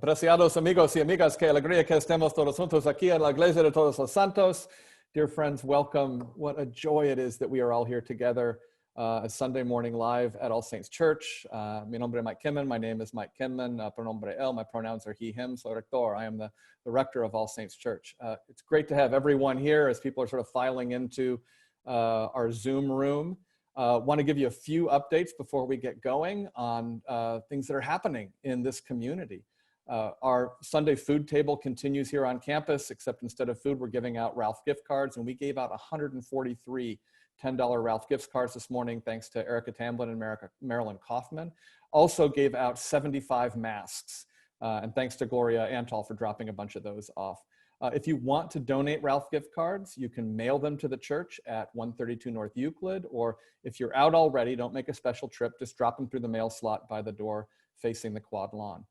Apreciados amigos y amigas, qué alegría que estemos todos juntos aquí en la Iglesia de Todos los Santos. Dear friends, welcome. What a joy it is that we are all here together Sunday morning live at All Saints Church. Mi nombre es Mike Kinman. My name is Mike Kinman. Pronombre él. My pronouns are he, him. So Rector, I am the Rector of All Saints Church. It's great to have everyone here as people are sort of filing into our Zoom room. Want to give you a few updates before we get going on things that are happening in this community. Our Sunday food table continues here on campus, except instead of food, we're giving out Ralph gift cards, and we gave out 143 $10 Ralph gift cards this morning, thanks to Erica Tamblin and Marilyn Kaufman. Also gave out 75 masks, and thanks to Gloria Antal for dropping a bunch of those off. If you want to donate Ralph gift cards, you can mail them to the church at 132 North Euclid, or if you're out already, don't make a special trip, just drop them through the mail slot by the door facing the quad lawn.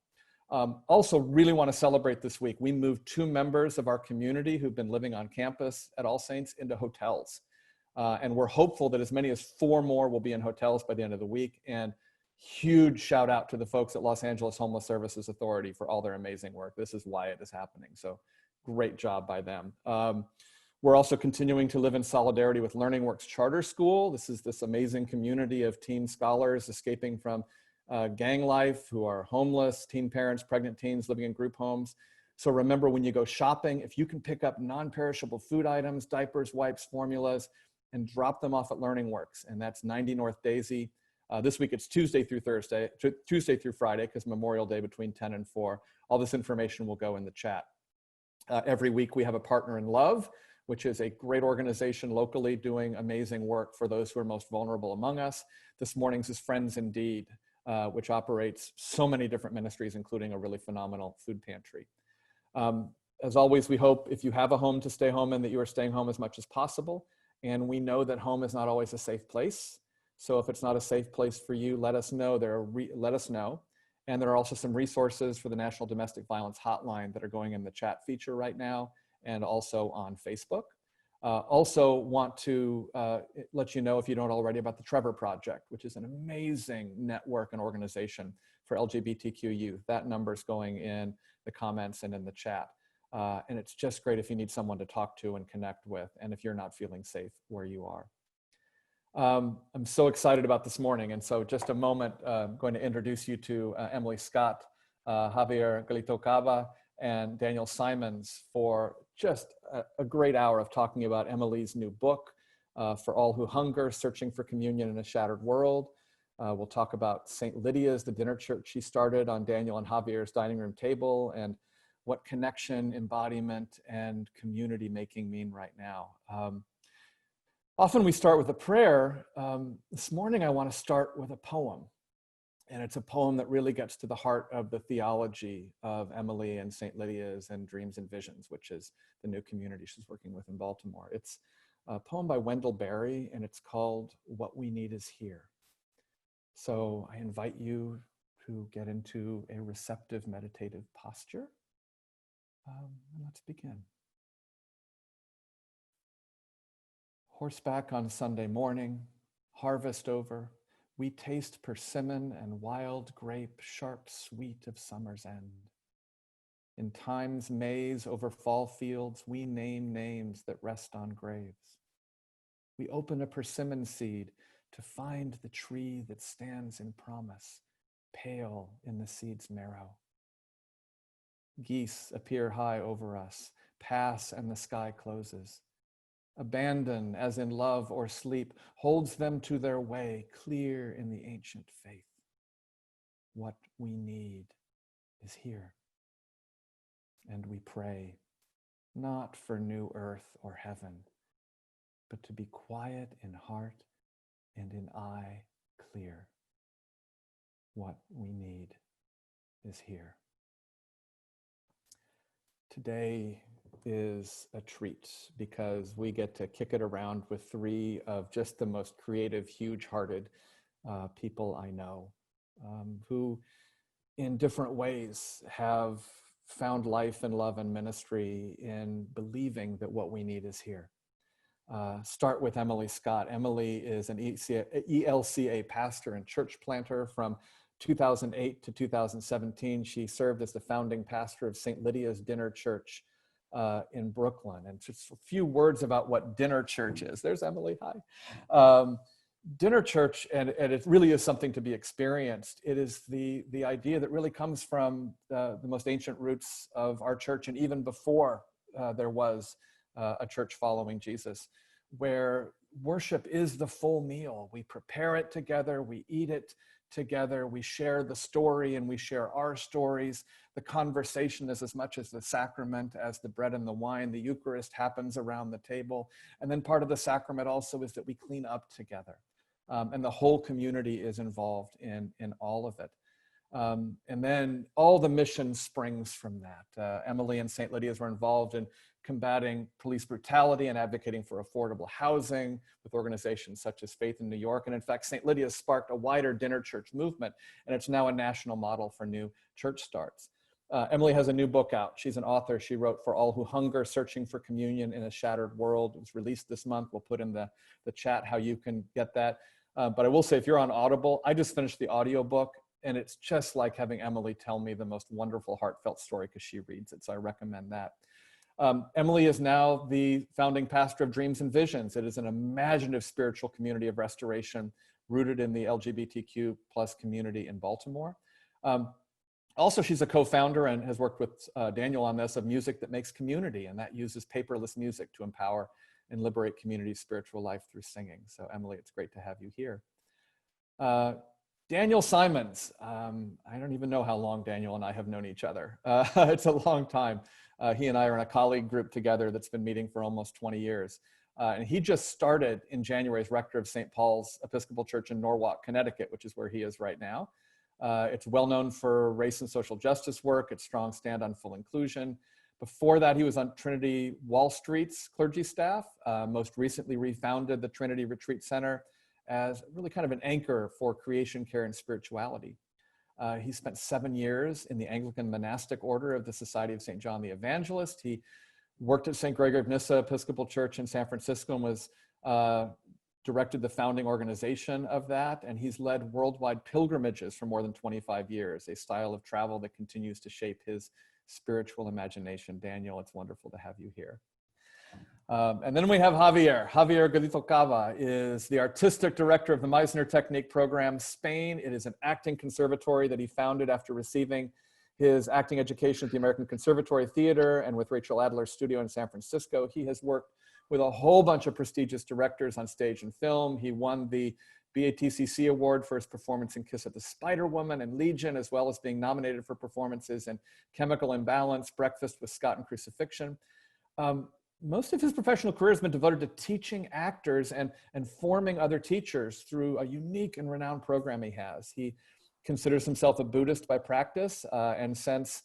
Also really want to celebrate this week. We moved 2 members of our community who've been living on campus at All Saints into hotels. And we're hopeful that as many as 4 more will be in hotels by the end of the week. And huge shout out to the folks at Los Angeles Homeless Services Authority for all their amazing work. This is why it is happening. So great job by them. We're also continuing to live in solidarity with Learning Works Charter School. This is this amazing community of teen scholars escaping from gang life who are homeless, teen parents, pregnant teens living in group homes. So remember, when you go shopping, if you can pick up non-perishable food items, diapers, wipes, formulas, and drop them off at Learning Works, and that's 90 North Daisy. This week it's Tuesday through Friday, because Memorial Day between 10 and 4. All this information will go in the chat. Every week we have a Partner in Love, which is a great organization locally doing amazing work for those who are most vulnerable among us. This morning's is Friends Indeed, which operates so many different ministries, including a really phenomenal food pantry. As always, we hope if you have a home to stay home in, that you are staying home as much as possible. And we know that home is not always a safe place. So if it's not a safe place for you, let us know. Let us know. And there are also some resources for the National Domestic Violence Hotline that are going in the chat feature right now, and also on Facebook. Also want to let you know, if you don't already, about the Trevor Project, which is an amazing network and organization for LGBTQ youth. That number's going in the comments and in the chat. And it's just great if you need someone to talk to and connect with, and if you're not feeling safe where you are. I'm so excited about this morning. And so just a moment, I'm going to introduce you to Emily Scott, Javier Galitó-Cava, and Daniel Simons for just a great hour of talking about Emily's new book, For All Who Hunger, Searching for Communion in a Shattered World. We'll talk about St Lydia's, the dinner church she started, on Daniel and Javier's dining room table, and what connection, embodiment, and community making mean right now. Often we start with a prayer. This morning I want to start with a poem. And it's a poem that really gets to the heart of the theology of Emily and St Lydia's and Dreams and Visions, which is the new community she's working with in Baltimore. It's a poem by Wendell Berry, and it's called What We Need Is Here. So I invite you to get into a receptive meditative posture. And let's begin. Horseback on Sunday morning, harvest over, we taste persimmon and wild grape, sharp sweet of summer's end. In time's maze over fall fields, we name names that rest on graves. We open a persimmon seed to find the tree that stands in promise, pale in the seed's marrow. Geese appear high over us, pass and the sky closes. Abandon, as in love or sleep, holds them to their way, clear in the ancient faith. What we need is here. And we pray, not for new earth or heaven, but to be quiet in heart and in eye clear. What we need is here. Today is a treat because we get to kick it around with 3 of just the most creative, huge-hearted people I know, who in different ways have found life and love and ministry in believing that what we need is here. Start with Emily Scott. Emily is an ELCA pastor and church planter from 2008 to 2017, she served as the founding pastor of St Lydia's Dinner Church in Brooklyn. And just a few words about what Dinner Church is. There's Emily, hi. Dinner Church, and it really is something to be experienced. It is the idea that really comes from the most ancient roots of our church, and even before there was a church following Jesus, where worship is the full meal. We prepare it together, we eat it together, we share the story and we share our stories. The conversation is as much as the sacrament as the bread and the wine. The Eucharist happens around the table. And then part of the sacrament also is that we clean up together. And the whole community is involved in all of it. And then all the mission springs from that. Emily and St. Lydia's were involved in combating police brutality and advocating for affordable housing with organizations such as Faith in New York. And in fact, St. Lydia's sparked a wider dinner church movement, and it's now a national model for new church starts. Emily has a new book out. She's an author. She wrote For All Who Hunger, Searching for Communion in a Shattered World. It was released this month. We'll put in the chat how you can get that. But I will say, if you're on Audible, I just finished the audiobook, and it's just like having Emily tell me the most wonderful, heartfelt story because she reads it. So I recommend that. Emily is now the founding pastor of Dreams and Visions. It is an imaginative spiritual community of restoration rooted in the LGBTQ+ community in Baltimore. Also, she's a co-founder and has worked with Daniel on this, of Music That Makes Community, and that uses paperless music to empower and liberate community's spiritual life through singing. So Emily, it's great to have you here. Daniel Simons, I don't even know how long Daniel and I have known each other. It's a long time. He and I are in a colleague group together that's been meeting for almost 20 years. And he just started in January as rector of St. Paul's Episcopal Church in Norwalk, Connecticut, which is where he is right now. It's well known for race and social justice work, its strong stand on full inclusion. Before that, he was on Trinity Wall Street's clergy staff, most recently refounded the Trinity Retreat Center as really kind of an anchor for creation, care, and spirituality. He spent 7 years in the Anglican monastic order of the Society of St. John the Evangelist. He worked at St. Gregory of Nyssa Episcopal Church in San Francisco and was directed the founding organization of that. And he's led worldwide pilgrimages for more than 25 years, a style of travel that continues to shape his spiritual imagination. Daniel, it's wonderful to have you here. And then we have Javier. Javier Galitó-Cava is the artistic director of the Meisner Technique Program, Spain. It is an acting conservatory that he founded after receiving his acting education at the American Conservatory Theater and with Rachel Adler's studio in San Francisco. He has worked with a whole bunch of prestigious directors on stage and film. He won the BATCC Award for his performance in Kiss of the Spider Woman and Legion, as well as being nominated for performances in Chemical Imbalance, Breakfast with Scott and Crucifixion. Most of his professional career has been devoted to teaching actors and forming other teachers through a unique and renowned program he has. He considers himself a Buddhist by practice, and since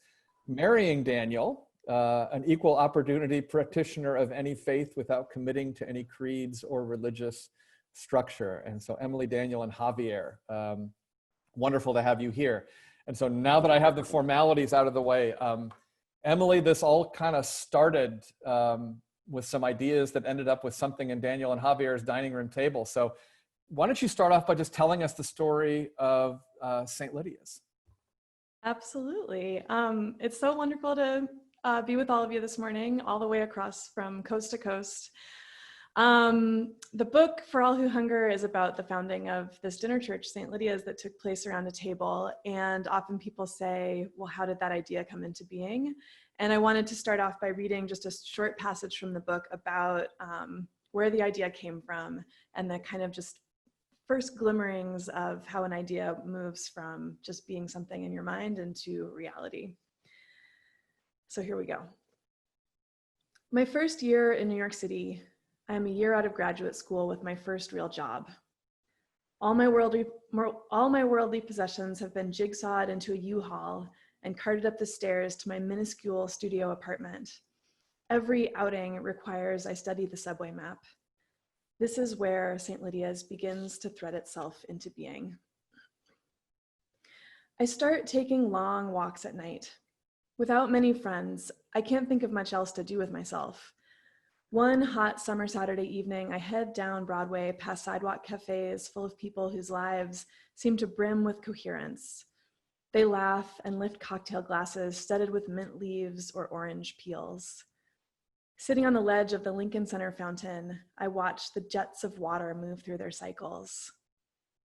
marrying Daniel, an equal opportunity practitioner of any faith without committing to any creeds or religious structure. And so Emily, Daniel, and Javier, wonderful to have you here. And so now that I have the formalities out of the way, Emily, this all kind of started with some ideas that ended up with something in Daniel and Javier's dining room table. So why don't you start off by just telling us the story of St. Lydia's? Absolutely. It's so wonderful to be with all of you this morning, all the way across from coast to coast. The book, For All Who Hunger, is about the founding of this dinner church, St. Lydia's, that took place around a table. And often people say, well, how did that idea come into being? And I wanted to start off by reading just a short passage from the book about where the idea came from and the kind of just first glimmerings of how an idea moves from just being something in your mind into reality. So here we go. My first year in New York City, I am a year out of graduate school with my first real job. All my worldly possessions have been jigsawed into a U-Haul and carted up the stairs to my minuscule studio apartment. Every outing requires I study the subway map. This is where St. Lydia's begins to thread itself into being. I start taking long walks at night. Without many friends, I can't think of much else to do with myself. One hot summer Saturday evening, I head down Broadway past sidewalk cafes full of people whose lives seem to brim with coherence. They laugh and lift cocktail glasses studded with mint leaves or orange peels. Sitting on the ledge of the Lincoln Center fountain, I watch the jets of water move through their cycles.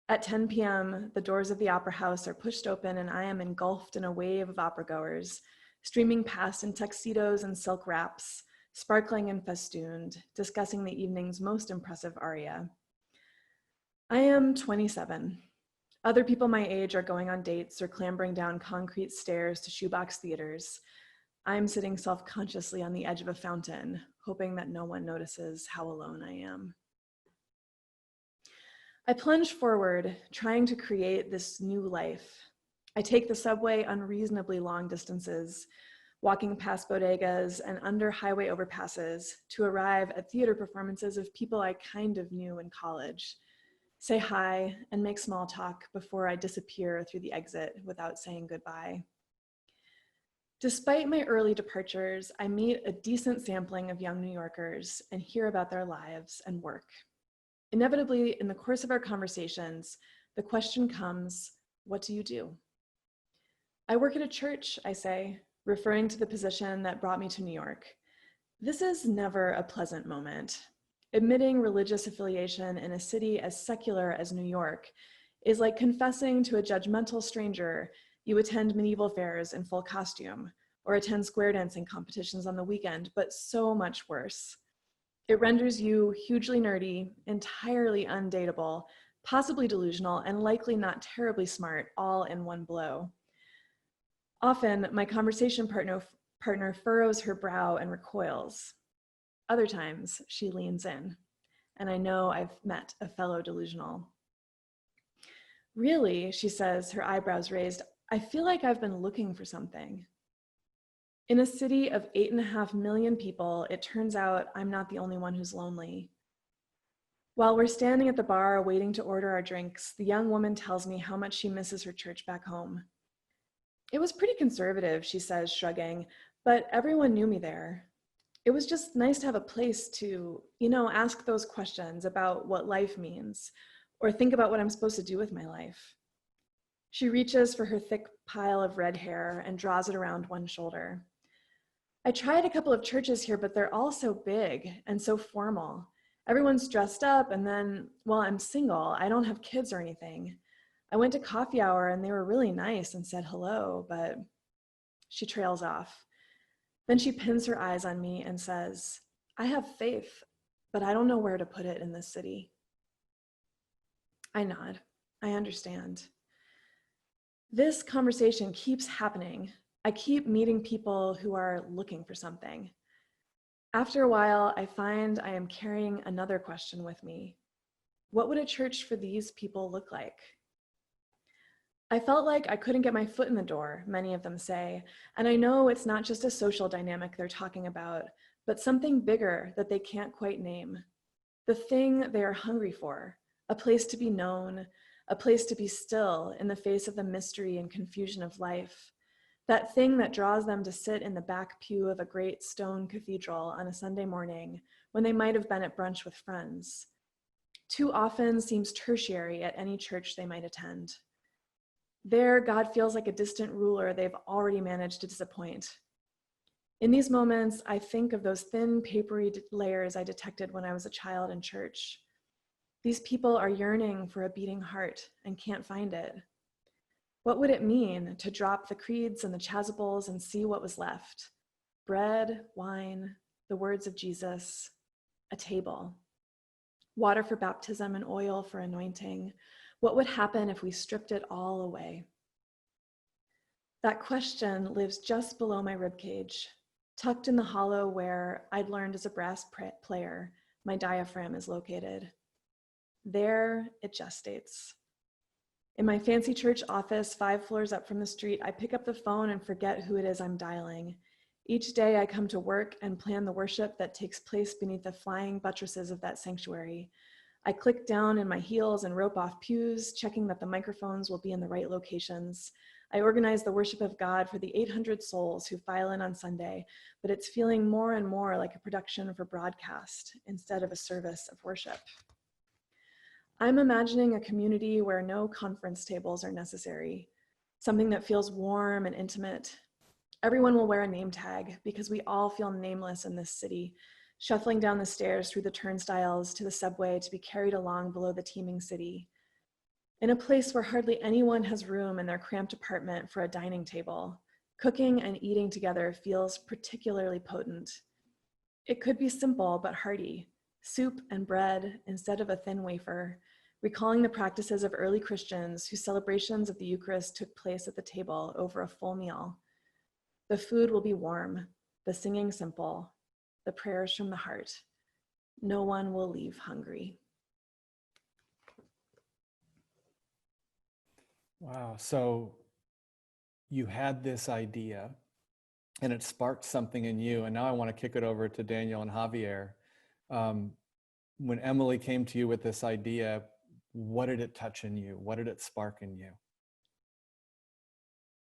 At 10 p.m., the doors of the Opera House are pushed open and I am engulfed in a wave of opera-goers, streaming past in tuxedos and silk wraps, sparkling and festooned, discussing the evening's most impressive aria. I am 27. Other people my age are going on dates or clambering down concrete stairs to shoebox theaters. I'm sitting self-consciously on the edge of a fountain, hoping that no one notices how alone I am. I plunge forward, trying to create this new life. I take the subway unreasonably long distances, walking past bodegas and under highway overpasses to arrive at theater performances of people I kind of knew in college, say hi and make small talk before I disappear through the exit without saying goodbye. Despite my early departures, I meet a decent sampling of young New Yorkers and hear about their lives and work. Inevitably, in the course of our conversations, the question comes, what do you do? I work at a church, I say, referring to the position that brought me to New York. This is never a pleasant moment. Admitting religious affiliation in a city as secular as New York is like confessing to a judgmental stranger you attend medieval fairs in full costume or attend square dancing competitions on the weekend, but so much worse. It renders you hugely nerdy, entirely undateable, possibly delusional, and likely not terribly smart all in one blow. Often, my conversation partner furrows her brow and recoils. Other times, she leans in, and I know I've met a fellow delusional. Really, she says, her eyebrows raised, I feel like I've been looking for something. In a city of 8.5 million people, it turns out I'm not the only one who's lonely. While we're standing at the bar waiting to order our drinks, the young woman tells me how much she misses her church back home. It was pretty conservative, she says, shrugging, but everyone knew me there. It was just nice to have a place to, ask those questions about what life means, or think about what I'm supposed to do with my life. She reaches for her thick pile of red hair and draws it around one shoulder. I tried a couple of churches here, but they're all so big and so formal. Everyone's dressed up, and then, well, I'm single. I don't have kids or anything. I went to coffee hour and they were really nice and said hello, but she trails off. Then she pins her eyes on me and says, I have faith, but I don't know where to put it in this city. I nod. I understand. This conversation keeps happening. I keep meeting people who are looking for something. After a while, I find I am carrying another question with me. What would a church for these people look like? I felt like I couldn't get my foot in the door, many of them say, and I know it's not just a social dynamic they're talking about, but something bigger that they can't quite name. The thing they are hungry for, a place to be known, a place to be still in the face of the mystery and confusion of life. That thing that draws them to sit in the back pew of a great stone cathedral on a Sunday morning when they might have been at brunch with friends. Too often seems tertiary at any church they might attend. There, God feels like a distant ruler they've already managed to disappoint. In these moments, I think of those thin, papery layers I detected when I was a child in church. These people are yearning for a beating heart and can't find it. What would it mean to drop the creeds and the chasubles and see what was left? Bread, wine, the words of Jesus, a table, water for baptism and oil for anointing. What would happen if we stripped it all away? That question lives just below my ribcage, tucked in the hollow where I'd learned as a brass player, my diaphragm is located. There it gestates. In my fancy church office, 5 floors up from the street, I pick up the phone and forget who it is I'm dialing. Each day I come to work and plan the worship that takes place beneath the flying buttresses of that sanctuary. I click down in my heels and rope off pews, checking that the microphones will be in the right locations. I organize the worship of God for the 800 souls who file in on Sunday, but it's feeling more and more like a production for broadcast instead of a service of worship. I'm imagining a community where no conference tables are necessary, something that feels warm and intimate. Everyone will wear a name tag because we all feel nameless in this city, shuffling down the stairs through the turnstiles to the subway to be carried along below the teeming city. In a place where hardly anyone has room in their cramped apartment for a dining table, cooking and eating together feels particularly potent. It could be simple but hearty, soup and bread instead of a thin wafer, recalling the practices of early Christians whose celebrations of the Eucharist took place at the table over a full meal. The food will be warm, the singing simple, the prayers from the heart. No one will leave hungry. Wow. So you had this idea and it sparked something in you. And now I want to kick it over to Daniel and Javier. When Emily came to you with this idea, what did it touch in you? What did it spark in you?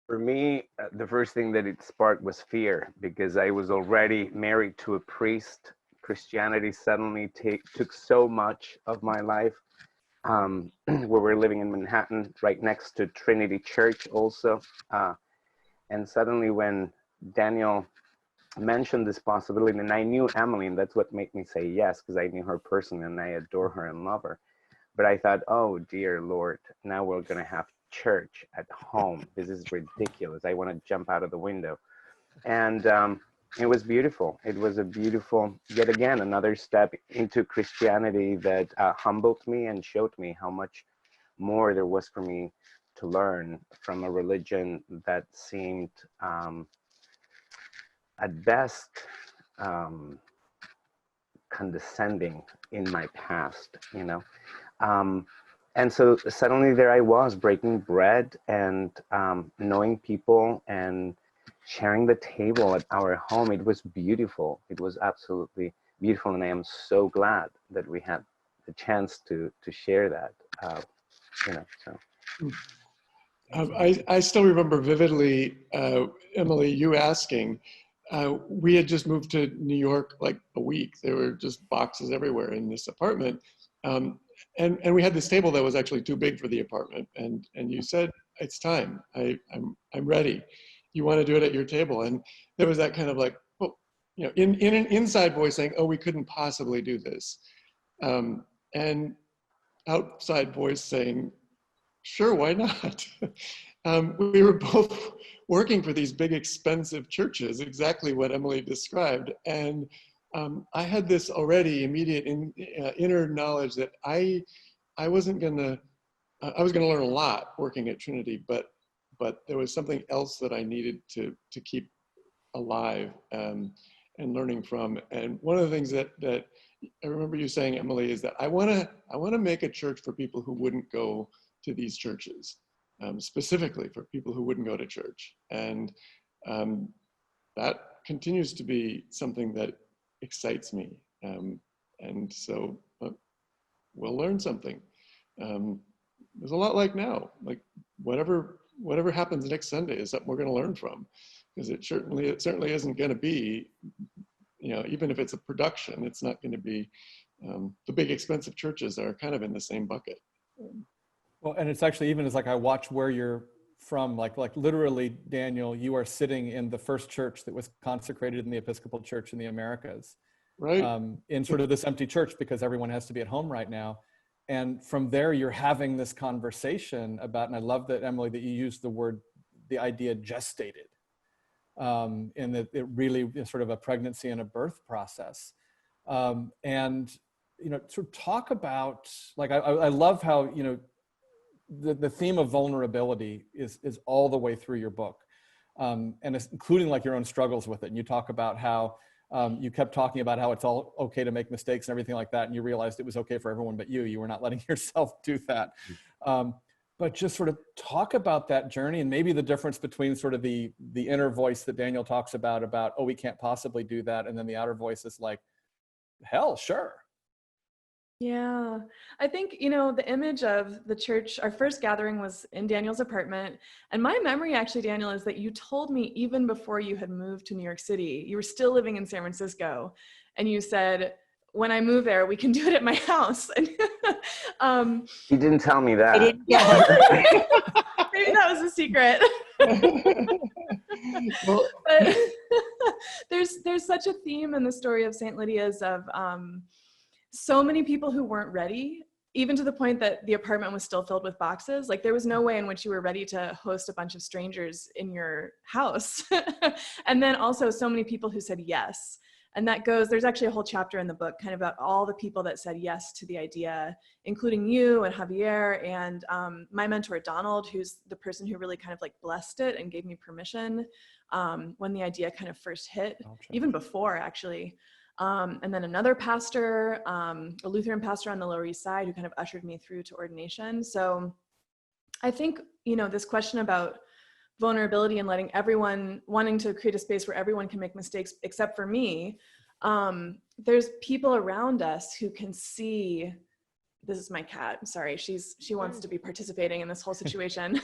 For me, the first thing that it sparked was fear, because I was already married to a priest. Christianity suddenly took so much of my life. Where we're living in Manhattan, right next to Trinity Church also. And suddenly when Daniel mentioned this possibility, and I knew Emily, and that's what made me say yes, because I knew her personally and I adore her and love her. But I thought, oh dear Lord, now we're gonna have church at home. This is ridiculous. I want to jump out of the window. And it was beautiful. It was a beautiful, yet again, another step into Christianity that humbled me and showed me how much more there was for me to learn from a religion that seemed at best condescending in my past, you know. And so suddenly there I was breaking bread and knowing people and sharing the table at our home. It was beautiful. It was absolutely beautiful. And I am so glad that we had the chance to share that, you know, so. I still remember vividly, Emily, you asking, we had just moved to New York like a week. There were just boxes everywhere in this apartment. And we had this table that was actually too big for the apartment. And you said, it's time, I'm ready. You want to do it at your table. And there was that kind of like, well, you know, in an inside voice saying, oh, we couldn't possibly do this. And outside voice saying, sure, why not? We were both working for these big, expensive churches, exactly what Emily described. And I had this already immediate inner knowledge that I wasn't gonna, I was gonna learn a lot working at Trinity, but there was something else that I needed to keep alive and learning from. And one of the things that I remember you saying, Emily, is that I wanna make a church for people who wouldn't go to these churches, specifically for people who wouldn't go to church. And that continues to be something that excites me. And so we'll learn something. There's a lot like now, like whatever happens next Sunday is something we're gonna learn from, because it certainly isn't gonna be, you know, even if it's a production, it's not gonna be, the big expensive churches are kind of in the same bucket. Well, and it's actually, even as like I watch where you're from, like literally, Daniel, you are sitting in the first church that was consecrated in the Episcopal Church in the Americas, right? In sort of this empty church because everyone has to be at home right now. And from there, you're having this conversation about, and I love that, Emily, that you used the idea gestated, and that it really is sort of a pregnancy and a birth process. And, you know, sort of talk about, like, I love how, you know, the theme of vulnerability is all the way through your book, and it's including like your own struggles with it. And you talk about how you kept talking about how it's all okay to make mistakes and everything like that, and you realized it was okay for everyone but you were not letting yourself do that. But just sort of talk about that journey and maybe the difference between sort of the inner voice that Daniel talks about, oh, we can't possibly do that, and then the outer voice is like, hell, sure. Yeah, I think, the image of the church, our first gathering was in Daniel's apartment. And my memory actually, Daniel, is that you told me even before you had moved to New York City, you were still living in San Francisco. And you said, when I move there, we can do it at my house. And, He didn't tell me I that. didn't get maybe that was a secret. Well, But there's such a theme in the story of St. Lydia's of so many people who weren't ready, even to the point that the apartment was still filled with boxes. Like there was no way in which you were ready to host a bunch of strangers in your house. And then also so many people who said yes. And there's actually a whole chapter in the book kind of about all the people that said yes to the idea, including you and Javier and my mentor, Donald, who's the person who really kind of like blessed it and gave me permission when the idea kind of first hit, even before actually. And then another pastor, a Lutheran pastor on the Lower East Side who kind of ushered me through to ordination. So I think, this question about vulnerability and wanting to create a space where everyone can make mistakes except for me, there's people around us who can see. This is my cat. I'm sorry. She wants to be participating in this whole situation.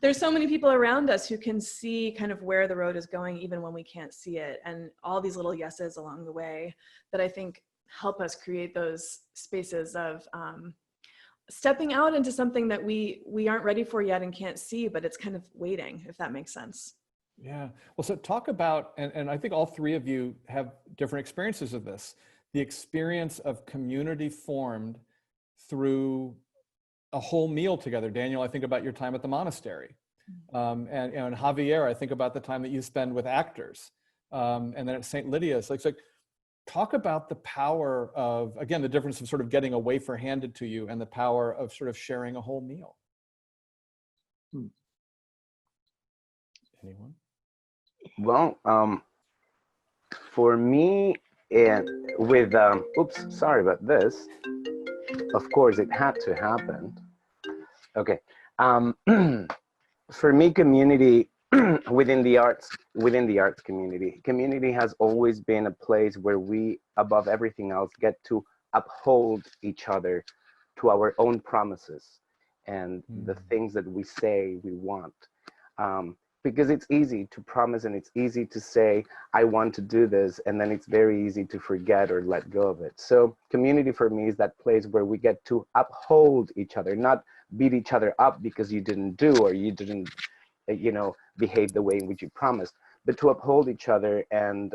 There's so many people around us who can see kind of where the road is going, even when we can't see it. And all these little yeses along the way that I think help us create those spaces of stepping out into something that we aren't ready for yet and can't see, but it's kind of waiting, if that makes sense. Yeah. Well, so talk about, and I think all three of you have different experiences of this, the experience of community formed through a whole meal together. Daniel, I think about your time at the monastery. And Javier, I think about the time that you spend with actors. And then at St. Lydia's, like talk about the power of, again, the difference of sort of getting a wafer handed to you and the power of sort of sharing a whole meal. Anyone? Well, for me, and with, oops, sorry about this. Of course, it had to happen. Okay. For me, community within the arts community has always been a place where we, above everything else, get to uphold each other to our own promises and the things that we say we want. Because it's easy to promise and it's easy to say, I want to do this, and then it's very easy to forget or let go of it. So community for me is that place where we get to uphold each other, not beat each other up because you didn't do or you didn't, behave the way in which you promised, but to uphold each other and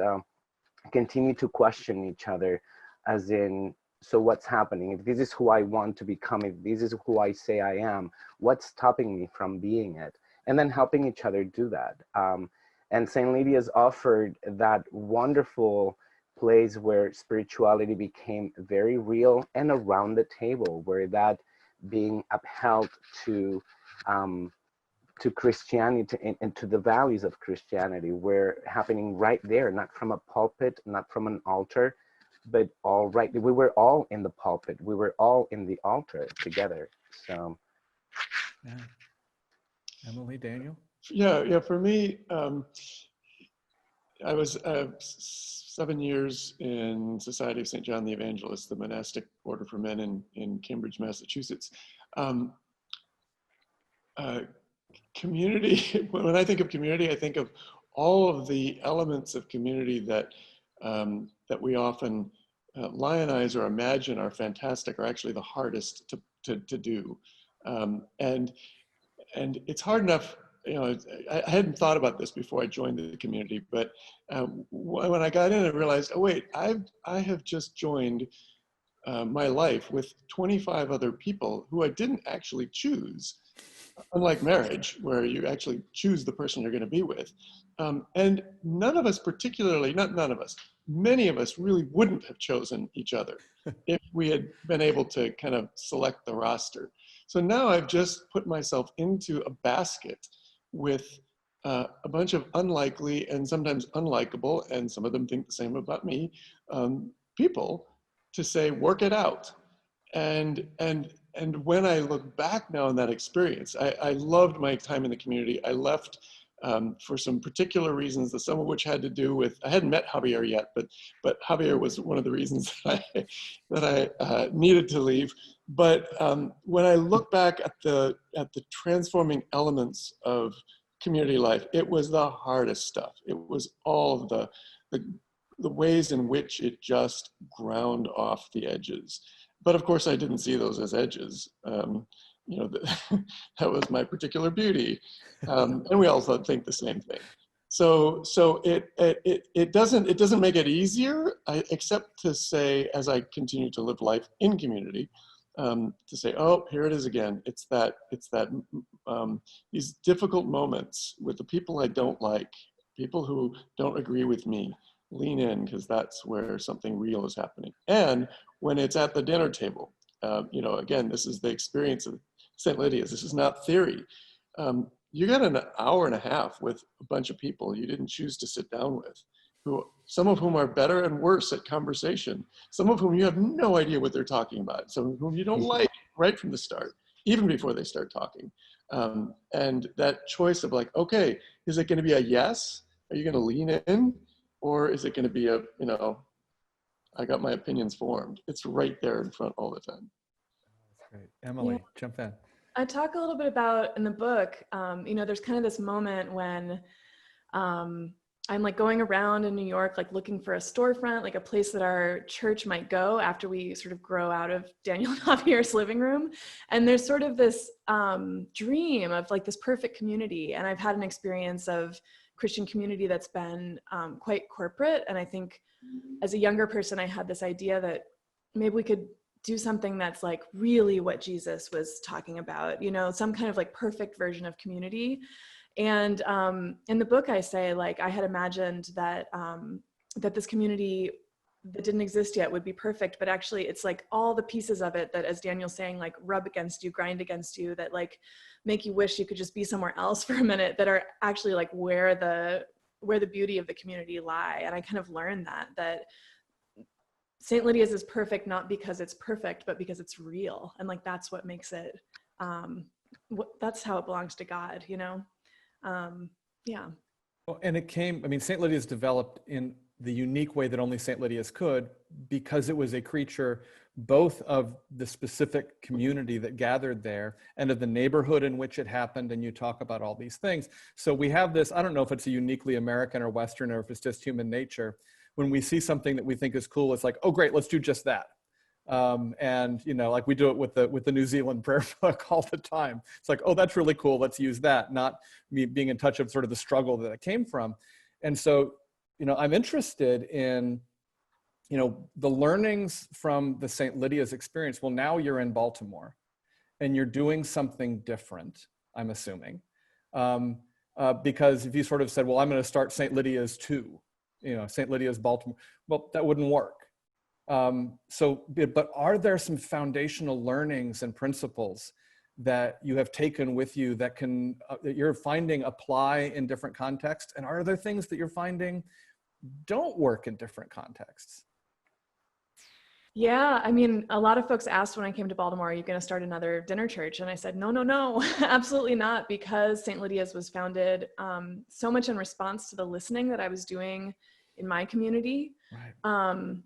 continue to question each other, as in, so what's happening? If this is who I want to become, if this is who I say I am, what's stopping me from being it? And then helping each other do that. And St. Lydia's offered that wonderful place where spirituality became very real and around the table, where that being upheld to Christianity and to the values of Christianity were happening right there, not from a pulpit, not from an altar, but all right. We were all in the pulpit. We were all in the altar together. So, yeah. Emily, Daniel? Yeah. For me, I was 7 years in Society of St. John the Evangelist, the monastic order for men in Cambridge, Massachusetts. Community, when I think of community, I think of all of the elements of community that we often lionize or imagine are fantastic, are actually the hardest to do. And it's hard enough, I hadn't thought about this before I joined the community, but when I got in, I realized, oh wait, I have just joined my life with 25 other people who I didn't actually choose, unlike marriage, where you actually choose the person you're going to be with. And none of us particularly, not none of us, many of us really wouldn't have chosen each other if we had been able to kind of select the roster. So now I've just put myself into a basket with a bunch of unlikely and sometimes unlikable, and some of them think the same about me, people to say, work it out. And when I look back now on that experience, I loved my time in the community. I left for some particular reasons, some of which had to do with, I hadn't met Javier yet, but Javier was one of the reasons that I needed to leave. But when I look back at the transforming elements of community life, it was the hardest stuff. It was all of the ways in which it just ground off the edges. But of course, I didn't see those as edges. You know, that was my particular beauty. And we also think the same thing. So it doesn't make it easier, except to say, as I continue to live life in community, to say, oh, here it is again. It's that these difficult moments with the people I don't like, people who don't agree with me, lean in, because that's where something real is happening. And when it's at the dinner table, you know, again, this is the experience of St. Lydia's. This is not theory. You got an hour and a half with a bunch of people you didn't choose to sit down with, some of whom are better and worse at conversation, some of whom you have no idea what they're talking about, some of whom you don't like right from the start, even before they start talking. And that choice of like, okay, is it going to be a yes? Are you going to lean in? Or is it going to be a, you know, I got my opinions formed? It's right there in front all the time. That's great. Emily, jump in. I talk a little bit about in the book, you know, there's kind of this moment when I'm like going around in New York, like looking for a storefront, like a place that our church might go after we sort of grow out of Daniel and Javier's living room. And there's sort of this dream of like this perfect community. And I've had an experience of Christian community that's been quite corporate. And I think as a younger person, I had this idea that maybe we could do something that's like really what Jesus was talking about, you know, some kind of like perfect version of community. And in the book, I say, like, I had imagined that that this community that didn't exist yet would be perfect, but actually it's like all the pieces of it that, as Daniel's saying, like rub against you, grind against you, that like make you wish you could just be somewhere else for a minute, that are actually like where the beauty of the community lie. And I kind of learned that St. Lydia's is perfect, not because it's perfect, but because it's real. And like, that's what makes it, that's how it belongs to God, you know? Yeah. Well, and it came, I mean, St. Lydia's developed in the unique way that only St. Lydia's could, because it was a creature both of the specific community that gathered there and of the neighborhood in which it happened. And you talk about all these things. So we have this, I don't know if it's a uniquely American or Western, or if it's just human nature. When we see something that we think is cool, it's like, oh, great, let's do just that. And, you know, like we do it with the New Zealand prayer book all the time. It's like, oh, that's really cool, let's use that, not me being in touch of sort of the struggle that it came from. And so, you know, I'm interested in, you know, the learnings from the St. Lydia's experience. Well, now you're in Baltimore and you're doing something different, I'm assuming. Because if you sort of said, well, I'm going to start St. Lydia's too, you know, St. Lydia's Baltimore, well, that wouldn't work. But are there some foundational learnings and principles that you have taken with you that can, that you're finding apply in different contexts? And are there things that you're finding don't work in different contexts? Yeah, I mean, a lot of folks asked when I came to Baltimore, are you going to start another dinner church? And I said, no, absolutely not, because St. Lydia's was founded so much in response to the listening that I was doing in my community. Right.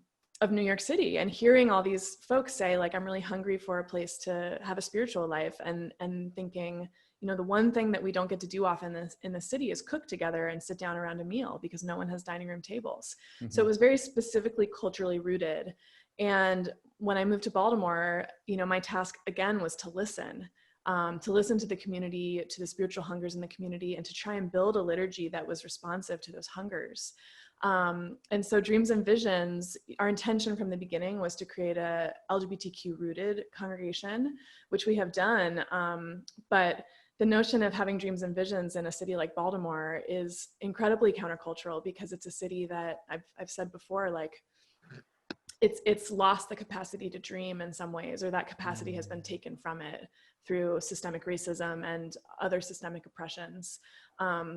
Of New York City, and hearing all these folks say, like, I'm really hungry for a place to have a spiritual life, and thinking, you know, the one thing that we don't get to do often in the city is cook together and sit down around a meal, because no one has dining room tables. Mm-hmm. So it was very specifically culturally rooted. And when I moved to Baltimore, you know, my task again was to listen to the community, to the spiritual hungers in the community, and to try and build a liturgy that was responsive to those hungers. And so Dreams and Visions, our intention from the beginning was to create a LGBTQ rooted congregation, which we have done. But the notion of having dreams and visions in a city like Baltimore is incredibly countercultural, because it's a city that I've said before, like, it's lost the capacity to dream in some ways, or that capacity has been taken from it through systemic racism and other systemic oppressions.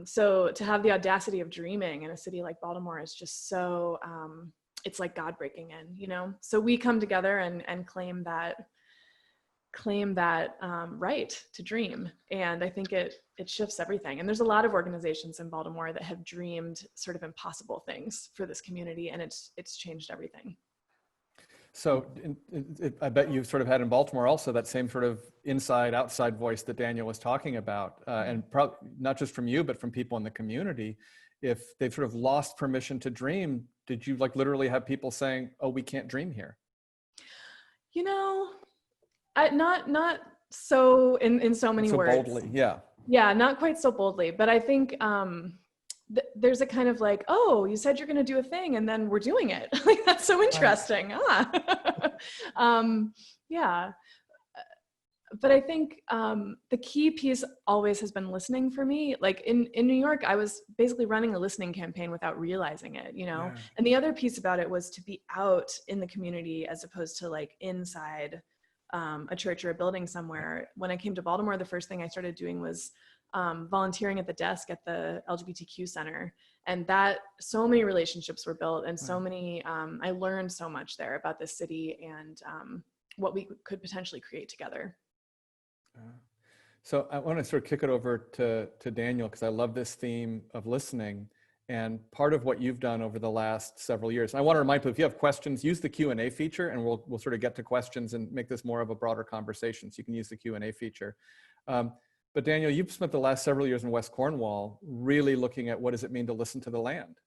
So to have the audacity of dreaming in a city like Baltimore is just so, it's like God breaking in, you know? So we come together and claim that claim that right to dream. And I think it shifts everything. And there's a lot of organizations in Baltimore that have dreamed sort of impossible things for this community, and it's changed everything. So I bet you sort of had in Baltimore also that same sort of inside outside voice that Daniel was talking about, and not just from you, but from people in the community. If they've sort of lost permission to dream, did you like literally have people saying, "Oh, we can't dream here"? You know, not so in so many so words. Boldly, yeah. Yeah, not quite so boldly, but I think there's a kind of like, oh, you said you're going to do a thing, and then we're doing it. Like, that's so interesting. Yeah. But I think the key piece always has been listening for me. Like in New York, I was basically running a listening campaign without realizing it, you know? Yeah. And the other piece about it was to be out in the community as opposed to like inside a church or a building somewhere. When I came to Baltimore, the first thing I started doing was volunteering at the desk at the LGBTQ center. And that so many relationships were built, and so many, I learned so much there about this city and what we could potentially create together. So I want to sort of kick it over to Daniel, because I love this theme of listening. And part of what you've done over the last several years, and I want to remind people, if you have questions, use the Q&A feature, and we'll sort of get to questions and make this more of a broader conversation. So you can use the Q&A feature. But Daniel, you've spent the last several years in West Cornwall really looking at what does it mean to listen to the land?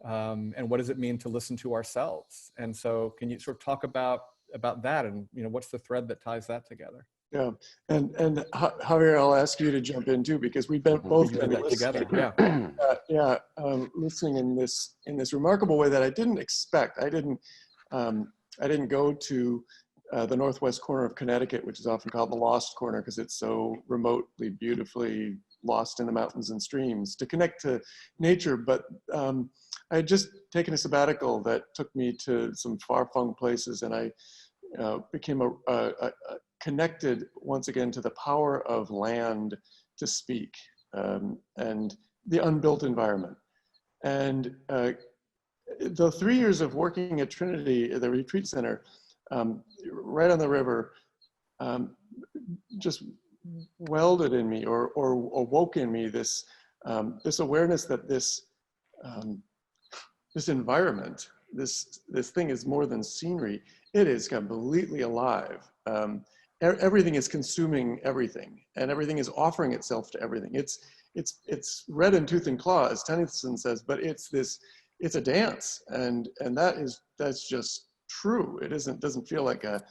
And what does it mean to listen to ourselves? And so can you sort of talk about that, and what's the thread that ties that together? Yeah, and Javier, I'll ask you to jump in too, because we've been both We did that together. Yeah, listening in this remarkable way that I didn't expect. I didn't go to the northwest corner of Connecticut, which is often called the Lost Corner because it's so remotely, beautifully lost in the mountains and streams, to connect to nature. But I had just taken a sabbatical that took me to some far-flung places, and I became connected once again to the power of land to speak, and the unbuilt environment. And the 3 years of working at Trinity, the retreat center, right on the river, just welded in me or awoke in me this awareness that this environment, this thing is more than scenery. It is completely alive. Everything is consuming everything, and everything is offering itself to everything. It's red in tooth and claw, as Tennyson says, but it's a dance, and that's just true. It doesn't feel like a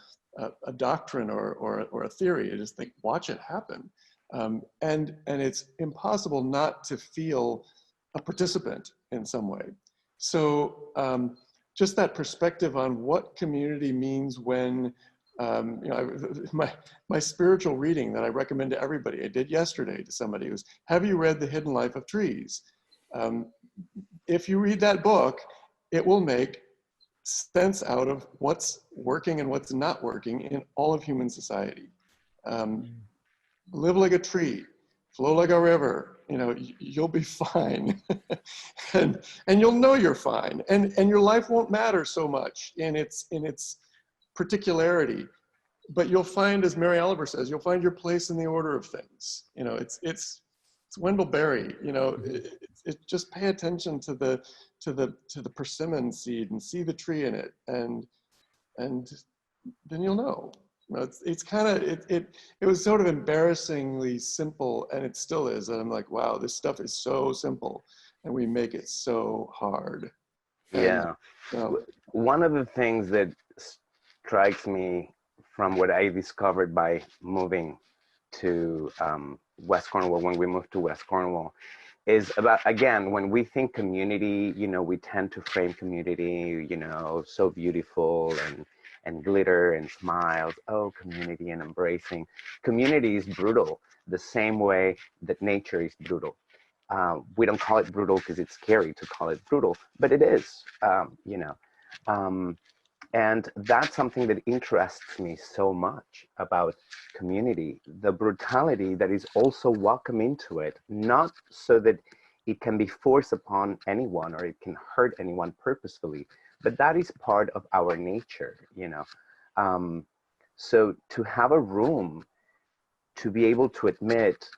doctrine or a theory. You just think, watch it happen, and it's impossible not to feel a participant in some way. So just that perspective on what community means when. My spiritual reading that I recommend to everybody, I did yesterday to somebody, was, have you read The Hidden Life of Trees? If you read that book, it will make sense out of what's working and what's not working in all of human society. Live like a tree, flow like a river, you'll be fine. and you'll know you're fine. And your life won't matter so much in its particularity, but you'll find, as Mary Oliver says, you'll find your place in the order of things. It's Wendell Berry. Just pay attention to the persimmon seed and see the tree in it, and then you'll know. It's kind of it was sort of embarrassingly simple, and it still is. And I'm like, wow, this stuff is so simple, and we make it so hard. Yeah. One of the things that strikes me from what I discovered by moving to West Cornwall, when we moved to West Cornwall, is about, again, when we think community, we tend to frame community, so beautiful and glitter and smiles. Oh, community and embracing. Community is brutal, the same way that nature is brutal. We don't call it brutal because it's scary to call it brutal, but it is, and that's something that interests me so much about community, the brutality that is also welcome into it, not so that it can be forced upon anyone or it can hurt anyone purposefully, but that is part of our nature, So to have a room to be able to admit,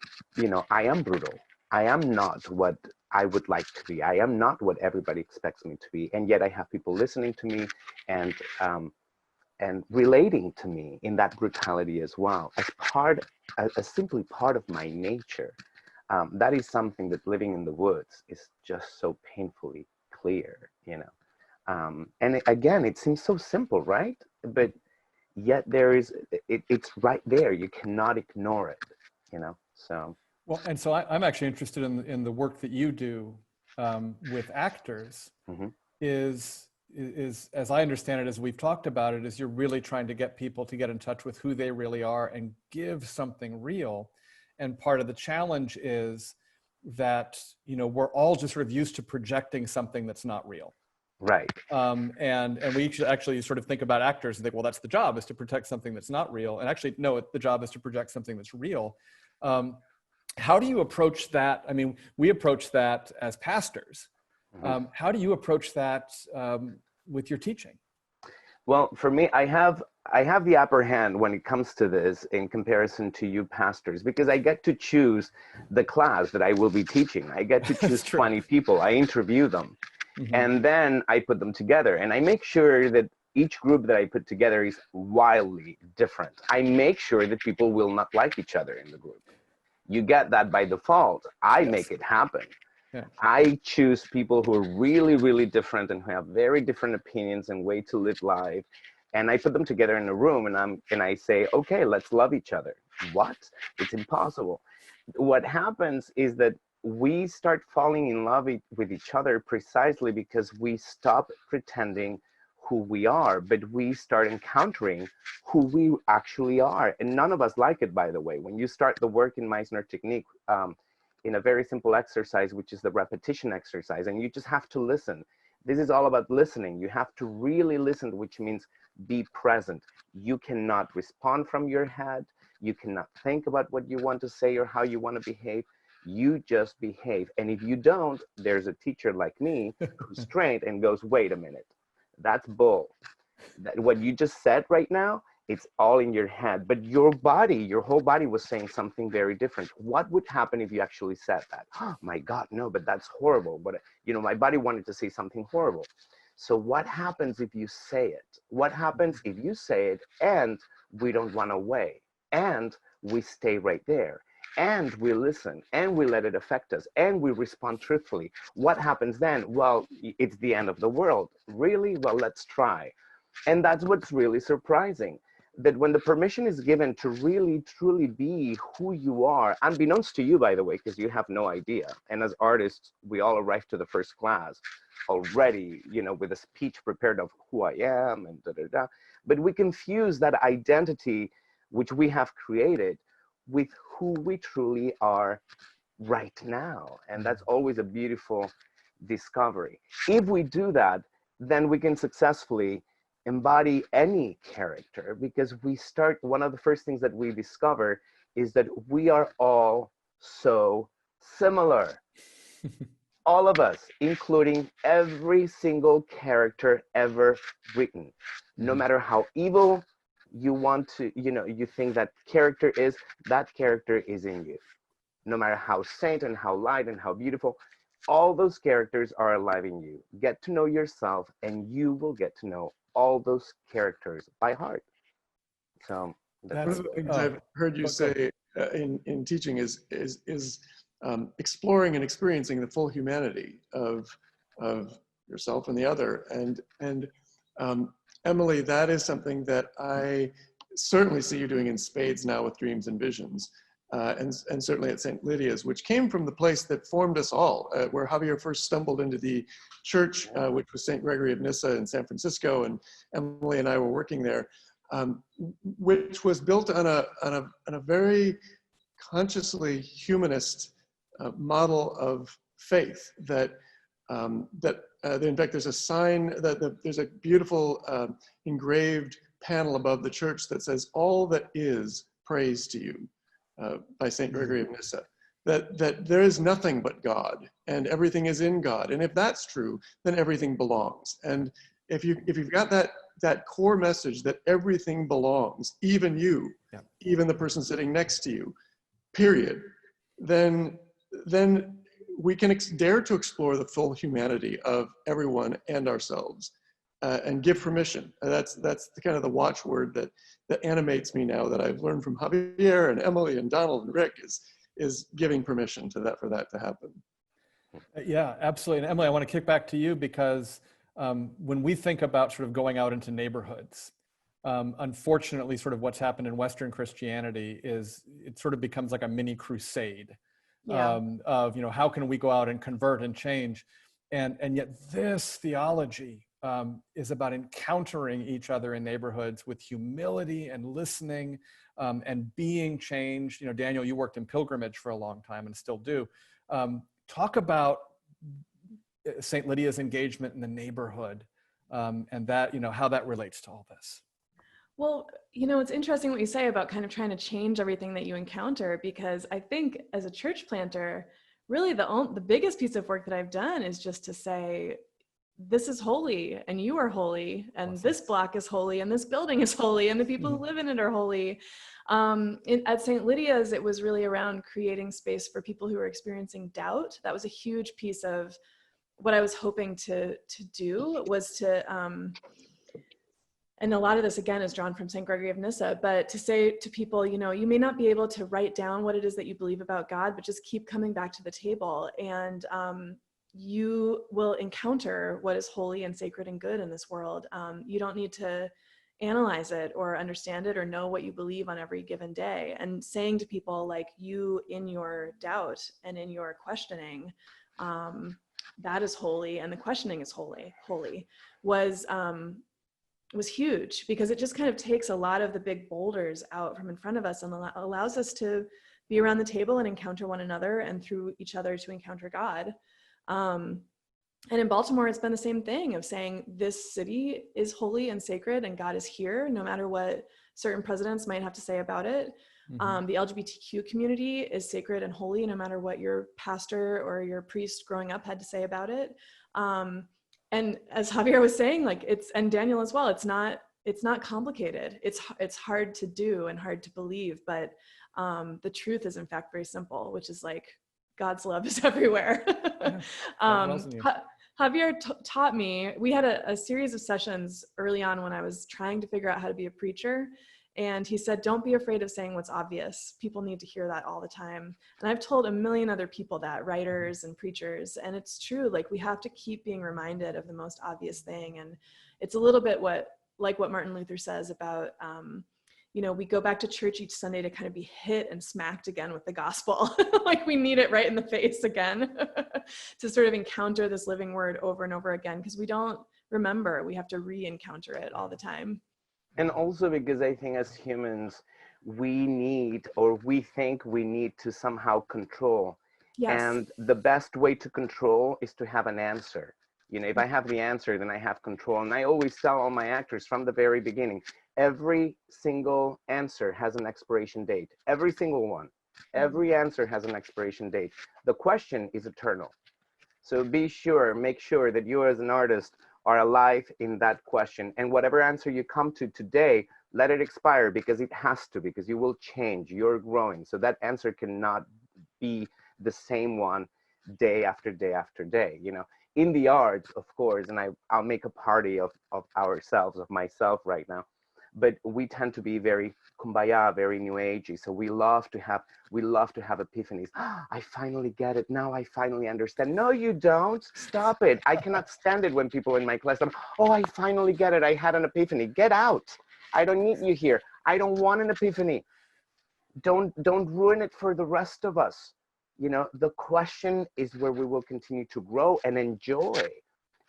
I am brutal. I am not what I would like to be. I am not what everybody expects me to be. And yet I have people listening to me and relating to me in that brutality as well, as simply part of my nature. That is something that living in the woods is just so painfully clear, and again, it seems so simple, right? But yet it's right there. You cannot ignore it, so. Well, and so I'm actually interested in the work that you do with actors. Mm-hmm. is as I understand it, as we've talked about it, is you're really trying to get people to get in touch with who they really are and give something real. And part of the challenge is that, we're all just sort of used to projecting something that's not real. Right. And we actually sort of think about actors and think, well, that's the job, is to protect something that's not real. And actually, no, the job is to project something that's real. How do you approach that? I mean, we approach that as pastors. Mm-hmm. How do you approach that with your teaching? Well, for me, I have the upper hand when it comes to this in comparison to you pastors, because I get to choose the class that I will be teaching. I get to choose 20 people. I interview them. Mm-hmm. And then I put them together, and I make sure that each group that I put together is wildly different. I make sure that people will not like each other in the group. You get that by default. I make it happen. Yeah. I choose people who are really, really different and who have very different opinions and way to live life. And I put them together in a room, and I say, okay, let's love each other. What? It's impossible. What happens is that we start falling in love with each other precisely because we stop pretending who we are, but we start encountering who we actually are. And none of us like it, by the way. When you start the work in Meissner technique, in a very simple exercise, which is the repetition exercise, and you just have to listen. This is all about listening. You have to really listen, which means be present. You cannot respond from your head. You cannot think about what you want to say or how you want to behave. You just behave. And if you don't, there's a teacher like me who's trained and goes, wait a minute, that's bull. What you just said right now, it's all in your head, but your whole body was saying something very different. What would happen if you actually said that? Oh my God, no, but that's horrible. But my body wanted to say something horrible. So what happens if you say it? What happens if you say it and we don't run away and we stay right there and we listen and we let it affect us and we respond truthfully? What happens then? Well, it's the end of the world. Really? Well, let's try. And that's what's really surprising, that when the permission is given to really, truly be who you are, unbeknownst to you, by the way, because you have no idea. And as artists, we all arrive to the first class already, with a speech prepared of who I am and da-da-da. But we confuse that identity, which we have created, with who we truly are right now. And that's always a beautiful discovery. If we do that, then we can successfully embody any character, because one of the first things that we discover is that we are all so similar. All of us, including every single character ever written. No matter how evil you want to, you think that character is in you. No matter how saint and how light and how beautiful, all those characters are alive in you. Get to know yourself and you will get to know all those characters by heart. So one of the things I've heard you say in teaching is exploring and experiencing the full humanity of yourself and the other. And Emily, that is something that I certainly see you doing in spades now with Dreams and Visions. And certainly at St Lydia's, which came from the place that formed us all, where Javier first stumbled into the church, which was St Gregory of Nyssa in San Francisco, and Emily and I were working there, which was built on a very consciously humanist model of faith. That in fact, there's a sign there's a beautiful engraved panel above the church that says, "All that is praise to you." By St. Gregory of Nyssa, that there is nothing but God and everything is in God. And if that's true, then everything belongs. And if you've got that that core message that everything belongs, even you, Yeah. even the person sitting next to you, period, then we can dare to explore the full humanity of everyone and ourselves, and give permission. And that's the kind of the watchword that animates me now, that I've learned from Javier and Emily and Donald and Rick, is giving permission to that, for that to happen. Yeah, absolutely. And Emily, I want to kick back to you, because when we think about sort of going out into neighborhoods, unfortunately, sort of what's happened in Western Christianity is it sort of becomes like a mini crusade. Yeah. Of, how can we go out and convert and change? And yet this theology is about encountering each other in neighborhoods with humility and listening and being changed. Daniel, you worked in pilgrimage for a long time and still do. Talk about St. Lydia's engagement in the neighborhood and that, how that relates to all this. Well, it's interesting what you say about kind of trying to change everything that you encounter, because I think as a church planter, really the biggest piece of work that I've done is just to say, this is holy and you are holy, and Awesome. This block is holy and this building is holy and the people who live in it are holy. At St. Lydia's, it was really around creating space for people who are experiencing doubt. That was a huge piece of what I was hoping to do, was to, and a lot of this again is drawn from St. Gregory of Nyssa, but to say to people, you may not be able to write down what it is that you believe about God, but just keep coming back to the table, and you will encounter what is holy and sacred and good in this world. You don't need to analyze it or understand it or know what you believe on every given day. And saying to people, like, you in your doubt and in your questioning, that is holy, and the questioning is holy, was huge, because it just kind of takes a lot of the big boulders out from in front of us and allows us to be around the table and encounter one another, and through each other to encounter God. And in Baltimore, it's been the same thing of saying, this city is holy and sacred and God is here, no matter what certain presidents might have to say about it. Mm-hmm. The LGBTQ community is sacred and holy, no matter what your pastor or your priest growing up had to say about it. And as Javier was saying, and Daniel as well, it's not complicated. It's hard to do and hard to believe, but the truth is in fact very simple, which is like, God's love is everywhere. Javier taught me, we had a series of sessions early on when I was trying to figure out how to be a preacher. And he said, don't be afraid of saying what's obvious. People need to hear that all the time. And I've told a million other people that, writers and preachers, and it's true. Like, we have to keep being reminded of the most obvious thing. And it's a little bit like what Martin Luther says about, we go back to church each Sunday to kind of be hit and smacked again with the gospel. Like, we need it right in the face again to sort of encounter this living word over and over again, because we don't remember. We have to re-encounter it all the time. And also because I think as humans, we think we need to somehow control. Yes. And the best way to control is to have an answer. If I have the answer, then I have control. And I always tell all my actors from the very beginning, every single answer has an expiration date. Every single one. Every answer has an expiration date. The question is eternal. So make sure that you as an artist are alive in that question. And whatever answer you come to today, let it expire, because it has to, because you will change, you're growing. So that answer cannot be the same one day after day after day. In the arts, of course, and I'll make a party of ourselves, of myself right now, but we tend to be very kumbaya, very new agey. So we love to have epiphanies. I finally get it. Now I finally understand. No, you don't. Stop it. I cannot stand it when people in my class say, oh, I finally get it. I had an epiphany. Get out. I don't need you here. I don't want an epiphany. Don't ruin it for the rest of us. The question is where we will continue to grow and enjoy.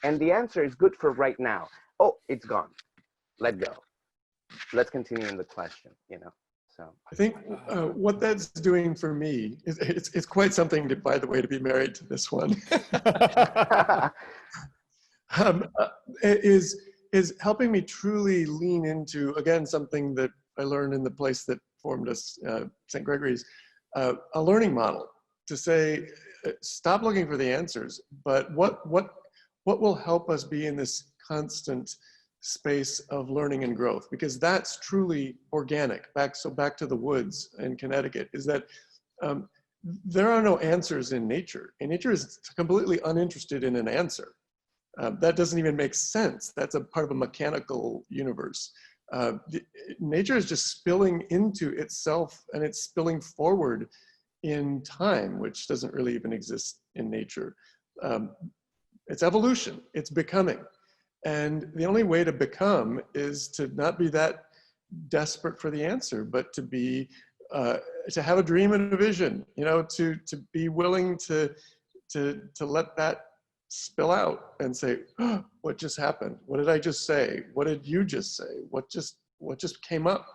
And the answer is good for right now. Oh, it's gone. Let go. Let's continue in the question, so. I think what that's doing for me is it's quite something, by the way, to be married to this one. Is helping me truly lean into, again, something that I learned in the place that formed us, St. Gregory's, a learning model, to say, stop looking for the answers, but what will help us be in this constant space of learning and growth, because that's truly organic. Back to the woods in Connecticut, is that there are no answers in nature. And nature is completely uninterested in an answer. That doesn't even make sense. That's a part of a mechanical universe. Nature is just spilling into itself, and it's spilling forward in time, which doesn't really even exist in nature. It's evolution, it's becoming. And the only way to become is to not be that desperate for the answer, but to be, to have a dream and a vision, you know, to be willing to let that spill out and say, oh, what just happened? What did I just say? What did you just say? What just came up?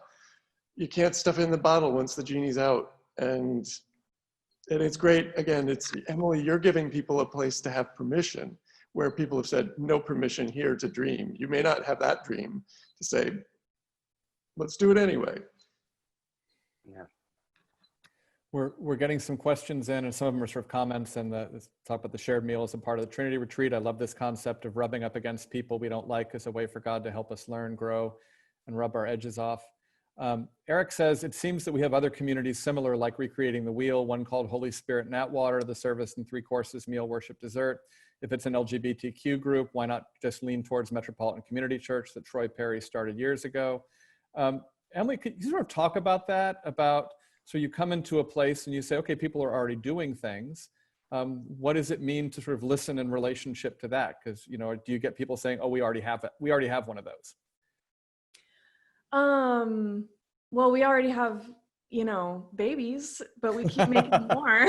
You can't stuff it in the bottle once the genie's out. And it's great. Again, it's, Emily, you're giving people a place to have permission, where people have said, no permission here to dream. You may not have that dream to say, let's do it anyway. Yeah. We're getting some questions in, and some of them are sort of comments, and talk about the shared meal as a part of the Trinity retreat. I love this concept of rubbing up against people we don't like as a way for God to help us learn, grow, and rub our edges off. Eric says, it seems that we have other communities similar, like Recreating the Wheel, one called Holy Spirit and Atwater, the service and 3 courses, meal, worship, dessert. If it's an LGBTQ group, why not just lean towards Metropolitan Community Church that Troy Perry started years ago? Emily, could you sort of talk about that? So you come into a place and you say, okay, people are already doing things. What does it mean to sort of listen in relationship to that? Because, you know, do you get people saying, oh, we already have it. We already have one of those. Well, we already have, you know, babies, but we keep making more.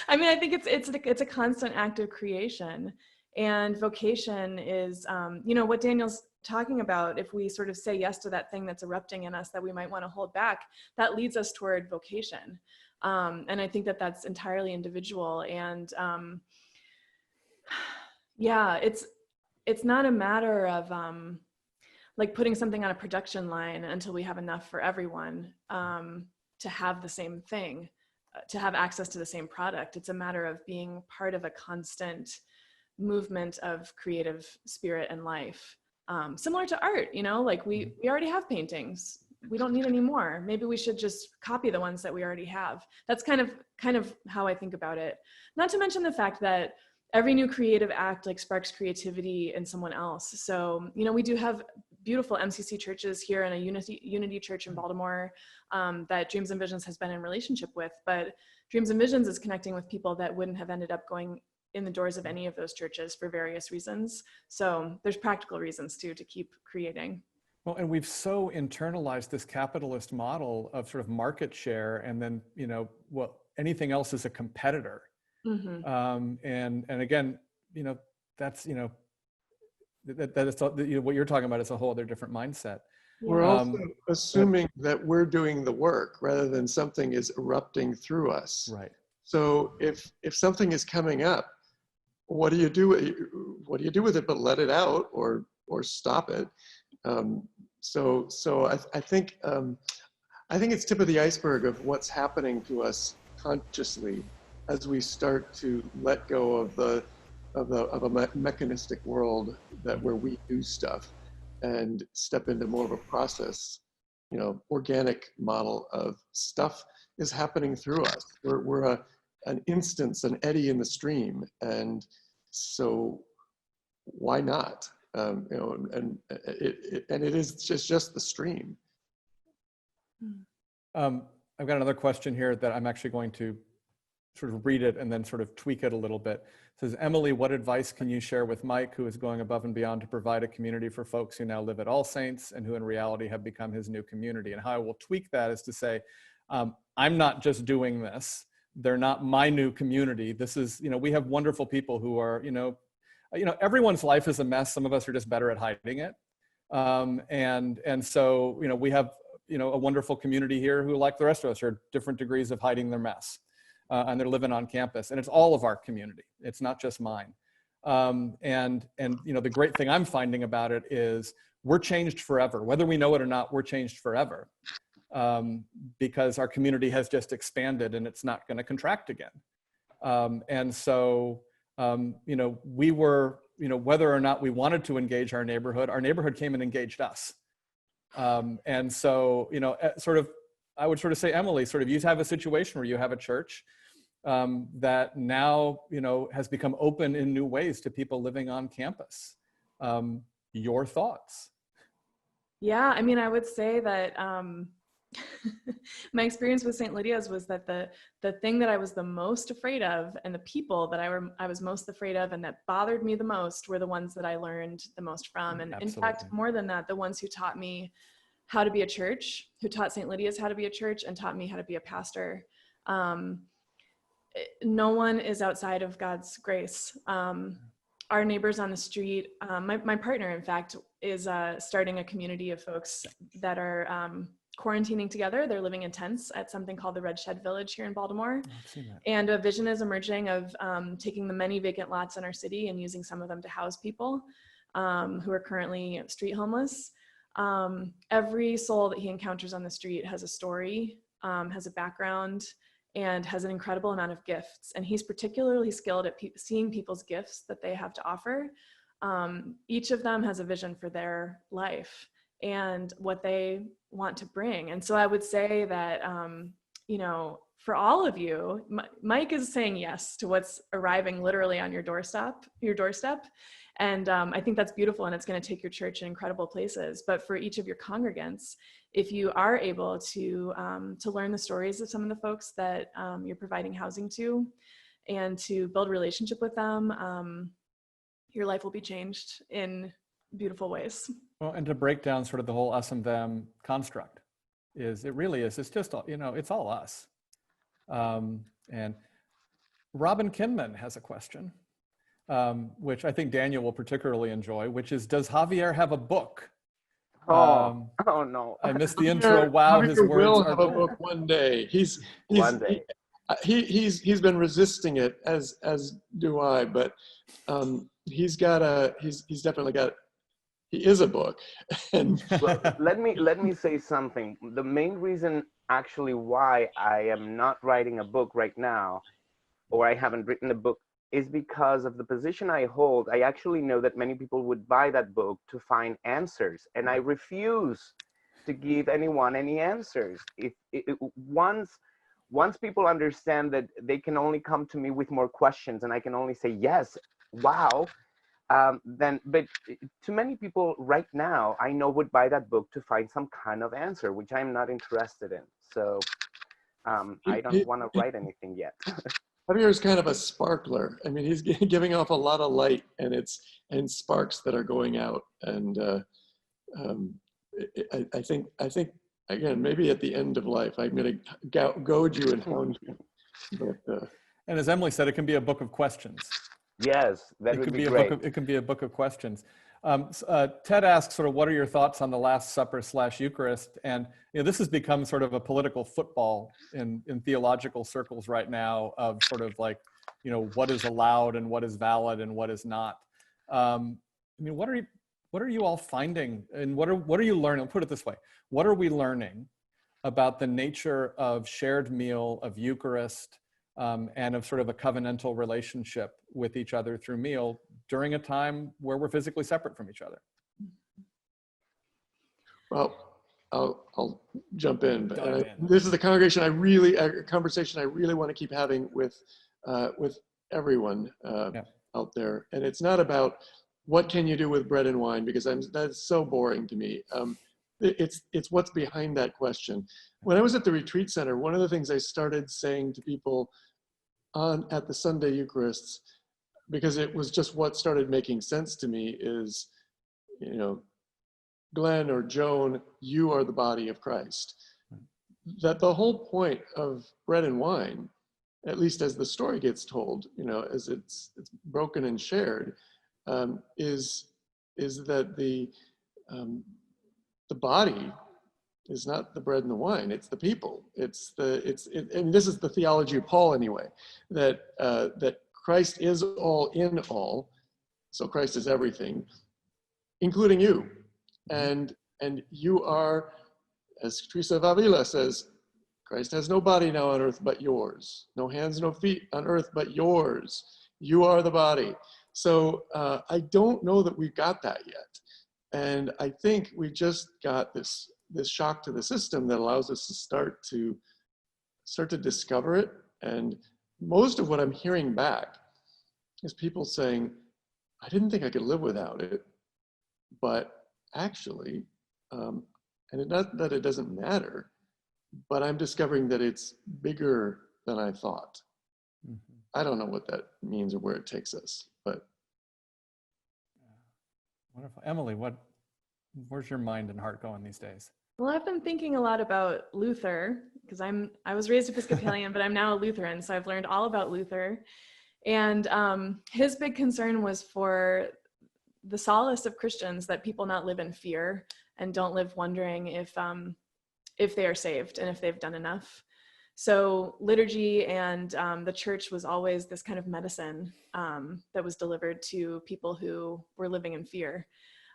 I mean, I think it's a constant act of creation, and vocation is, you know, what Daniel's talking about. If we sort of say yes to that thing that's erupting in us that we might want to hold back, that leads us toward vocation. And I think that that's entirely individual. And yeah, it's not a matter of like putting something on a production line until we have enough for everyone to have the same thing, to have access to the same product. It's a matter of being part of a constant movement of creative spirit and life. Similar to art, you know, like we already have paintings. We don't need any more. Maybe we should just copy the ones that we already have. That's kind of how I think about it. Not to mention the fact that every new creative act like sparks creativity in someone else. So, you know, we do have beautiful MCC churches here and a Unity Church in Baltimore that Dreams and Visions has been in relationship with, but Dreams and Visions is connecting with people that wouldn't have ended up going in the doors of any of those churches for various reasons. So there's practical reasons too to keep creating. Well, and we've so internalized this capitalist model of sort of market share, and then, you know, well, anything else is a competitor. Mm-hmm. And again, you know, that's, you know, that is, you know, what you're talking about is a whole other different mindset. We're also assuming that we're doing the work rather than something is erupting through us. Right. So if something is coming up, what do you do with it but let it out or stop it? So I think it's tip of the iceberg of what's happening to us consciously as we start to let go of a mechanistic world where we do stuff and step into more of a process, you know, organic model of stuff is happening through us. We're an instance, an eddy in the stream, and so why not? You know, and it is just the stream. I've got another question here that I'm actually going to sort of read it and then sort of tweak it a little bit. It says, Emily, what advice can you share with Mike, who is going above and beyond to provide a community for folks who now live at All Saints and who in reality have become his new community? And how I will tweak that is to say, I'm not just doing this. They're not my new community. This is, you know, we have wonderful people who are, you know, everyone's life is a mess. Some of us are just better at hiding it. And so, you know, we have, you know, a wonderful community here who, like the rest of us, are different degrees of hiding their mess. And they're living on campus, and it's all of our community. It's not just mine. And you know, the great thing I'm finding about it is we're changed forever. Whether we know it or not, we're changed forever. Because our community has just expanded and it's not going to contract again. And so, you know, we were whether or not we wanted to engage our neighborhood came and engaged us. And so, I would sort of say, Emily, you have a situation where you have a church that now, has become open in new ways to people living on campus. Your thoughts? Yeah, I mean, I would say that my experience with St. Lydia's was that the thing that I was the most afraid of, and the people that I was most afraid of and that bothered me the most, were the ones that I learned the most from. And Absolutely. in fact, more than that, the ones who taught me how to be a church, who taught St. Lydia's how to be a church and taught me how to be a pastor. No one is outside of God's grace. Our neighbors on the street, my partner, in fact, is starting a community of folks that are quarantining together. They're living in tents at something called the Red Shed Village here in Baltimore. I've seen that. And a vision is emerging of taking the many vacant lots in our city and using some of them to house people who are currently street homeless. Every soul that he encounters on the street has a story, has a background, and has an incredible amount of gifts. And he's particularly skilled at seeing people's gifts that they have to offer. Each of them has a vision for their life and what they want to bring. And so I would say that, for all of you, Mike is saying yes to what's arriving literally on your doorstep. And I think that's beautiful, and it's going to take your church in incredible places. But for each of your congregants, if you are able to learn the stories of some of the folks that you're providing housing to, and to build relationship with them, your life will be changed in beautiful ways. Well, and to break down sort of the whole us and them construct, it's just, it's all us. And Robin Kinman has a question, which I think Daniel will particularly enjoy, which is, does Javier have a book? Oh no. I missed the intro. Wow, his Javier words will are have a gold. book one day. He's been resisting it, as do I, but he's definitely got. He is a book. And Well, let me say something. The main reason actually why I am not writing a book right now, or I haven't written a book, is because of the position I hold. I actually know that many people would buy that book to find answers, and I refuse to give anyone any answers. Once people understand that they can only come to me with more questions and I can only say yes, wow, but to many people right now, I know would buy that book to find some kind of answer, which I'm not interested in. So I don't want to write anything yet. Javier is kind of a sparkler. I mean, he's giving off a lot of light, and sparks that are going out. And I think again, maybe at the end of life, I'm going to goad you and hound you. But, And as Emily said, it can be a book of questions. Yes, that would be great. It can be a book of questions. Ted asks, sort of, what are your thoughts on the Last Supper / Eucharist? And this has become sort of a political football in theological circles right now, of sort of like, what is allowed and what is valid and what is not. What are you all finding, and what are you learning? I'll put it this way: what are we learning about the nature of shared meal, of Eucharist, and of sort of a covenantal relationship with each other through meal during a time where we're physically separate from each other? Well, I'll jump in. But this is the conversation I really want to keep having with everyone out there. And it's not about what can you do with bread and wine, because that's so boring to me. It's what's behind that question. When I was at the retreat center, one of the things I started saying to people at the Sunday Eucharists, because it was just what started making sense to me, is, Glenn or Joan, you are the body of Christ. That the whole point of bread and wine, at least as the story gets told, as it's broken and shared, is that the body is not the bread and the wine; it's the people. And this is the theology of Paul anyway. That Christ is all in all, so Christ is everything, including you, and you are, as Teresa of Avila says, Christ has no body now on earth but yours, no hands, no feet on earth but yours. You are the body. So I don't know that we've got that yet. And I think we just got this shock to the system that allows us to start to discover it. And most of what I'm hearing back is people saying, I didn't think I could live without it, but actually, and it's not that it doesn't matter, but I'm discovering that it's bigger than I thought. Mm-hmm. I don't know what that means or where it takes us, but. Wonderful. Emily, where's your mind and heart going these days? Well, I've been thinking a lot about Luther because I was raised Episcopalian, but I'm now a Lutheran, so I've learned all about Luther. And his big concern was for the solace of Christians that people not live in fear and don't live wondering if they are saved and if they've done enough. So liturgy and the church was always this kind of medicine that was delivered to people who were living in fear.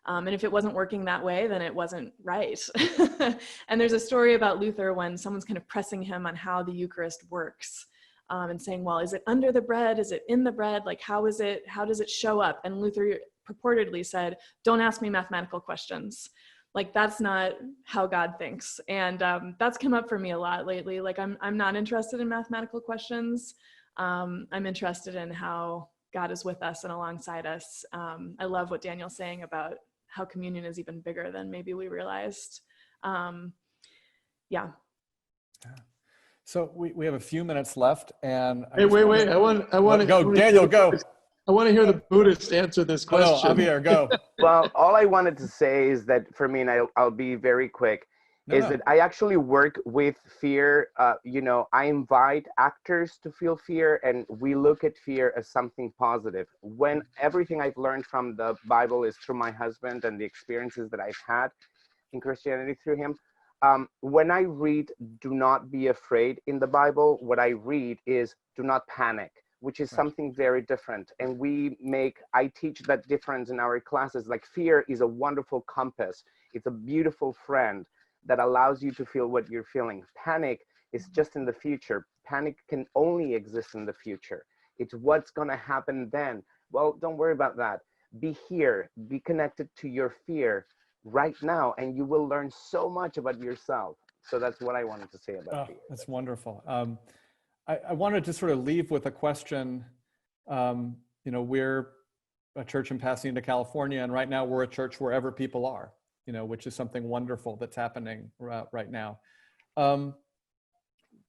And if it wasn't working that way, then it wasn't right. And there's a story about Luther when someone's kind of pressing him on how the Eucharist works and saying, well, is it under the bread? Is it in the bread? Like, how does it show up? And Luther purportedly said, don't ask me mathematical questions. Like, that's not how God thinks. And that's come up for me a lot lately. Like, I'm not interested in mathematical questions. I'm interested in how God is with us and alongside us. I love what Daniel's saying about how communion is even bigger than maybe we realized. Yeah. So we have a few minutes left, and wait. I want to go, Daniel, go. I want to hear the Buddhist answer this question. No, Javier, go. Well, all I wanted to say is that for me, and I'll be very quick, that I actually work with fear. I invite actors to feel fear, and we look at fear as something positive. When everything I've learned from the Bible is through my husband and the experiences that I've had in Christianity through him, when I read "do not be afraid" in the Bible, what I read is "do not panic," which is something very different. And I teach that difference in our classes. Like, fear is a wonderful compass. It's a beautiful friend that allows you to feel what you're feeling. Panic is just in the future. Panic can only exist in the future. It's what's gonna happen then. Well, don't worry about that. Be here, be connected to your fear right now, and you will learn so much about yourself. So that's what I wanted to say about fear. That's wonderful. I wanted to sort of leave with a question. We're a church in Pasadena, California, and right now we're a church wherever people are, which is something wonderful that's happening right now.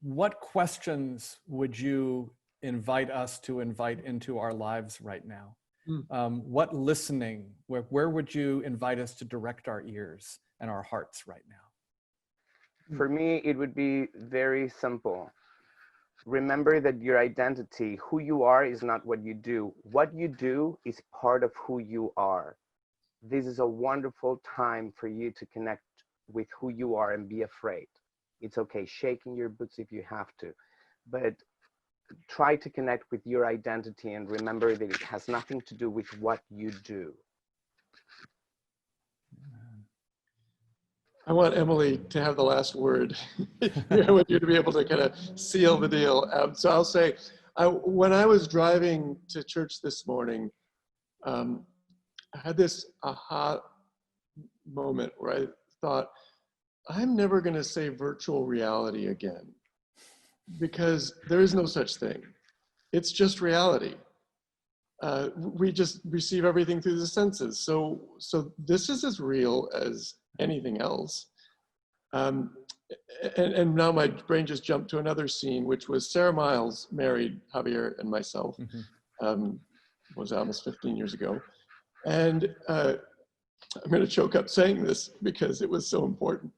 What questions would you invite us to invite into our lives right now? What listening, where would you invite us to direct our ears and our hearts right now? For me, it would be very simple. Remember that your identity, who you are, is not what you do. What you do is part of who you are. This is a wonderful time for you to connect with who you are and be afraid. It's okay, shaking your boots if you have to, but try to connect with your identity and remember that it has nothing to do with what you do. I want Emily to have the last word. I want you to be able to kind of seal the deal. So I'll say, when I was driving to church this morning, I had this aha moment where I thought, I'm never going to say virtual reality again, because there is no such thing. It's just reality. We just receive everything through the senses. So this is as real as anything else. And now my brain just jumped to another scene, which was Sarah Miles married Javier and myself. Was almost 15 years ago. And I'm going to choke up saying this because it was so important.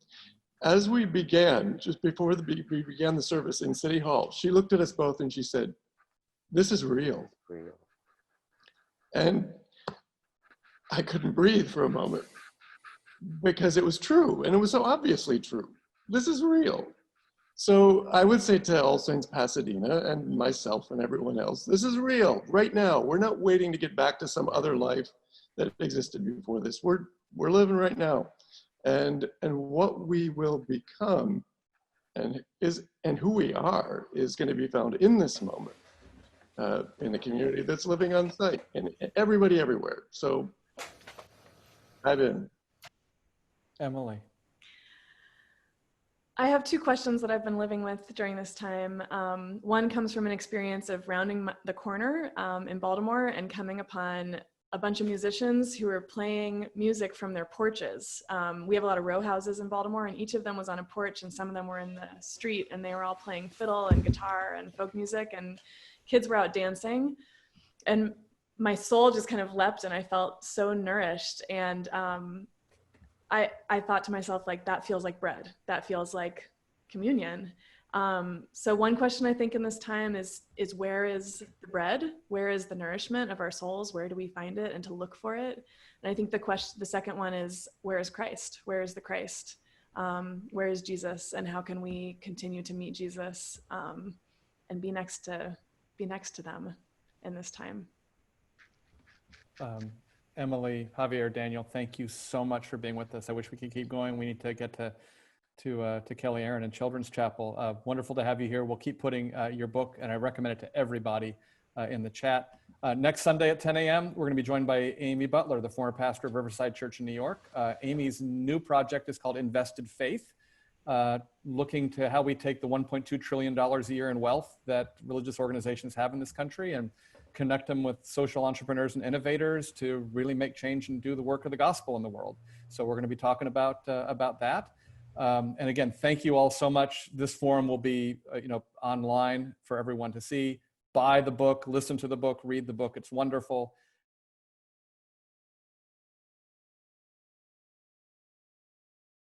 As we began, just before we began the service in City Hall, she looked at us both and she said, "This is real." And I couldn't breathe for a moment because it was true, and it was so obviously true. This is real. So I would say to All Saints Pasadena and myself and everyone else, this is real right now. We're not waiting to get back to some other life that existed before this. We're living right now. And what we will become and who we are is going to be found in this moment. in the community that's living on site, and everybody everywhere. So dive in. Emily. I have two questions that I've been living with during this time. One comes from an experience of rounding the corner in Baltimore and coming upon a bunch of musicians who were playing music from their porches. We have a lot of row houses in Baltimore, and each of them was on a porch, and some of them were in the street, and they were all playing fiddle and guitar and folk music, and kids were out dancing. And my soul just kind of leapt, and I felt so nourished. And I thought to myself, like, that feels like bread. That feels like communion. So one question I think in this time is where is the bread? Where is the nourishment of our souls? Where do we find it and to look for it? And I think the second one is, where is Christ? Where is the Christ? Where is Jesus? And how can we continue to meet Jesus and be next to them in this time? Emily, Javier, Daniel, thank you so much for being with us. I wish we could keep going. We need to get to Kelly Aaron and Children's Chapel. Wonderful to have you here. We'll keep putting your book, and I recommend it to everybody in the chat. Next Sunday at 10 a.m., we're going to be joined by Amy Butler, the former pastor of Riverside Church in New York. Amy's new project is called Invested Faith, looking to how we take the $1.2 trillion a year in wealth that religious organizations have in this country and connect them with social entrepreneurs and innovators to really make change and do the work of the gospel in the world. So we're going to be talking about that. And again, thank you all so much. This forum will be online for everyone to see. Buy the book, listen to the book, read the book. It's wonderful.